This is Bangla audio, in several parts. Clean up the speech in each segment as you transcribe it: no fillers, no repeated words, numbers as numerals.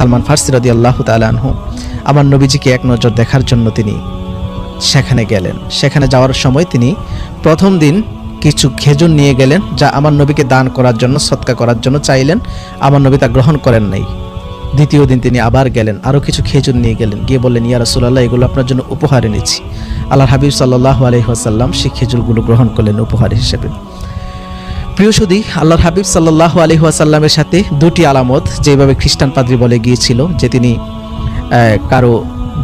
সালমান ফারসি রাদিয়াল্লাহু তাআলা আনহু আমার নবীজিকে এক নজর দেখার জন্য তিনি সেখানে গেলেন। সেখানে যাওয়ার সময় তিনি প্রথম দিন কিছু খেজুর নিয়ে গেলেন, যা আমার নবীকে দান করার জন্য, সদকা করার জন্য চাইলেন। আমার নবী তা গ্রহণ করেন নাই। দ্বিতীয় দিন তিনি আবার গেলেন, আরও কিছু খেজুর নিয়ে গেলেন, গিয়ে বললেন, ইয়া রাসূলুল্লাহ, এগুলো আপনার জন্য উপহার এনেছি। আল্লাহর হাবিব সাল্লাল্লাহু আলাইহি ওয়াসাল্লাম সেই খেজুরগুলো গ্রহণ করলেন উপহার হিসেবে। প্রিয় সুধী, আল্লাহর হাবিব সাল্লাল্লাহু আলাইহি ওয়াসাল্লামের সাথে দুটি আলামত, যেভাবে খ্রিস্টান পাদ্রী বলে গিয়েছিল যে তিনি কারো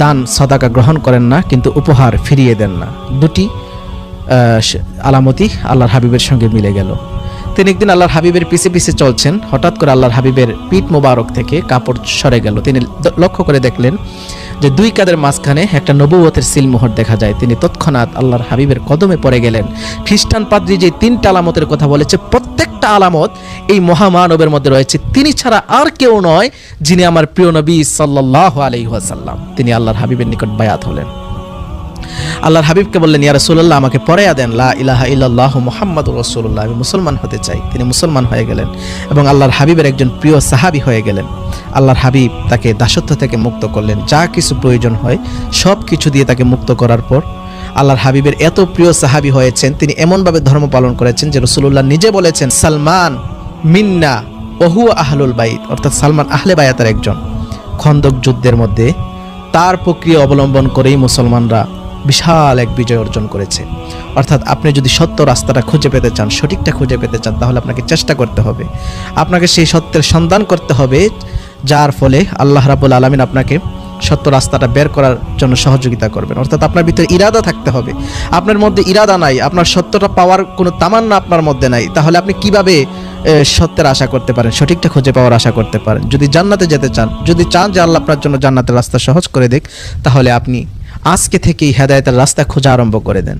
দান সদাকা গ্রহণ করেন না, কিন্তু উপহার ফিরিয়ে দেন না, দুটি আলামতই আল্লাহর হাবিবের সঙ্গে মিলে গেল। তিনি একদিন আল্লাহর হাবিবের পিছে পিছে চলছেন, হঠাৎ করে আল্লাহর হাবিবের পিঠ মোবারক থেকে কাপড় সরে গেল। তিনি লক্ষ্য করে দেখলেন যে দুই কাঁধের মাঝখানে একটা নবুয়তের সিলমোহর দেখা যায়। তিনি তৎক্ষণাৎ আল্লাহর হাবিবের কদমে পড়ে গেলেন। খ্রিস্টান পাদ্রী যে তিনটা আলামতের কথা বলেছে, প্রত্যেকটা আলামত এই মহামানবের মধ্যে রয়েছে। তিনি ছাড়া আর কেউ নয় যিনি আমার প্রিয় নবী সাল্লাল্লাহু আলাইহি ওয়াসাল্লাম। তিনি আল্লাহর হাবিবের নিকট বায়াত হলেন। আল্লাহর হাবিবকে বললেন, ইয়া রাসূলুল্লাহ, আমাকে পড়ায়া দেন লা ইলাহা ইল্লাল্লাহু মুহাম্মাদুর রাসূলুল্লাহ, আমি মুসলমান হতে চাই। তিনি মুসলমান হয়ে গেলেন এবং আল্লাহর হাবিবের একজন প্রিয় সাহাবী হয়ে গেলেন। আল্লাহর হাবিব তাকে দাসত্ব থেকে মুক্ত করলেন। যা কিছু প্রয়োজন হয় সব কিছু দিয়ে তাকে মুক্ত করার পর আল্লাহর হাবিবের এত প্রিয় সাহাবী হয়েছেন, তিনি এমনভাবে ধর্ম পালন করেছেন যে রাসূলুল্লাহ নিজে বলেছেন, সালমান মিন্না ওহু আহলুল বাইত, অর্থাৎ সালমান আহলে বায়াতের একজন। খন্দক যুদ্ধের মধ্যে তার প্রক্রিয়া অবলম্বন করেই মুসলমানরা বিশাল এক বিজয় অর্জন করেছে। অর্থাৎ আপনি যদি সত্য রাস্তাটা খুঁজে পেতে চান, সঠিকটা খুঁজে পেতে চান, তাহলে আপনাকে চেষ্টা করতে হবে, আপনাকে সেই সত্যের সন্ধান করতে হবে, যার ফলে আল্লাহ রাব্বুল আলামিন আপনাকে সত্য রাস্তাটা বের করার জন্য সহযোগিতা করবেন। অর্থাৎ আপনার ভিতরে ইরাদা থাকতে হবে। আপনার মধ্যে ইরাদা নাই, আপনার সত্যটা পাওয়ার কোনো তামান্না আপনার মধ্যে নাই, তাহলে আপনি কিভাবে সত্যের আশা করতে পারেন, সঠিকটা খুঁজে পাওয়ার আশা করতে পারেন? যদি জান্নাতে যেতে চান, যদি চান যে আল্লাহ আপনার জন্য জান্নাতের রাস্তা সহজ করে দেখ, তাহলে আপনি আজকে থেকেই হেদায়েতের রাস্তা খোঁজা আরম্ভ করে দেন।